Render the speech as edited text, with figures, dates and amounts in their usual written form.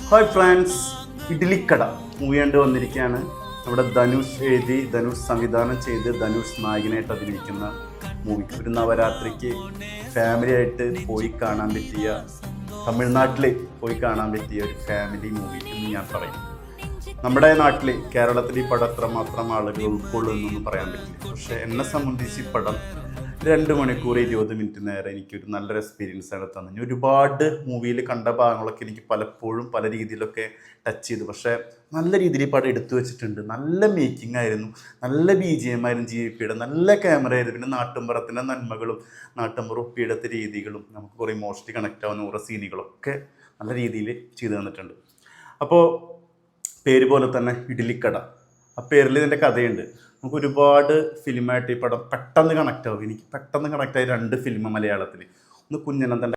Hi friends, ഇഡ്ലിക്കട movie കണ്ട് വന്നിരിക്കുകയാണ്. നമ്മുടെ ധനുഷ് എഴുതി, ധനുഷ് സംവിധാനം ചെയ്ത്, ധനുഷ് നായകനായിട്ട് അഭിനയിക്കുന്ന മൂവി. ഒരു നവരാത്രിക്ക് ഫാമിലി ആയിട്ട് പോയി കാണാൻ പറ്റിയ, തമിഴ്നാട്ടിൽ പോയി കാണാൻ പറ്റിയ ഒരു ഫാമിലി മൂവി എന്ന് ഞാൻ പറയും. നമ്മുടെ നാട്ടിൽ, കേരളത്തിൽ ഈ പടം അത്രമാത്രം ആളുകൾ ഉൾക്കൊള്ളുന്നൊന്നും പറയാൻ പറ്റില്ല. പക്ഷേ എന്നെ സംബന്ധിച്ച് ഈ പടം 2 മണിക്കൂർ 20 മിനിറ്റ് നേരം എനിക്കൊരു നല്ലൊരു എക്സ്പീരിയൻസ് ആണ് തന്നത്. ഒരുപാട് മൂവിയിൽ കണ്ട ഭാഗങ്ങളൊക്കെ എനിക്ക് പലപ്പോഴും പല രീതിയിലൊക്കെ ടച്ച് ചെയ്തു. പക്ഷേ നല്ല രീതിയിൽ ഈ പടം എടുത്തു വെച്ചിട്ടുണ്ട്. നല്ല മേക്കിംഗ് ആയിരുന്നു, നല്ല BGM ആയിരുന്നു, GVPയുടെ നല്ല ക്യാമറ ആയിരുന്നു. പിന്നെ നാട്ടുമ്പുറത്തിൻ്റെ നന്മകളും നാട്ടുമ്പുറ ഒപ്പിയെടുത്ത രീതികളും നമുക്ക് കുറേ ഇമോഷണലി കണക്റ്റ് ആവുന്ന കുറേ സീനുകളൊക്കെ നല്ല രീതിയിൽ ചെയ്തു തന്നിട്ടുണ്ട്. അപ്പോൾ പേര് പോലെ തന്നെ ഇഡ്ലിക്കട, ആ പേരിൽ ഇതിൻ്റെ കഥയുണ്ട്. നമുക്ക് ഒരുപാട് ഫിലിമായിട്ട് ഈ പടം പെട്ടെന്ന് കണക്റ്റ് ആവും. എനിക്ക് പെട്ടെന്ന് കണക്റ്റായ 2 ഫിലിം മലയാളത്തിൽ. ഒന്ന് കുഞ്ഞനന്തൻ്റെ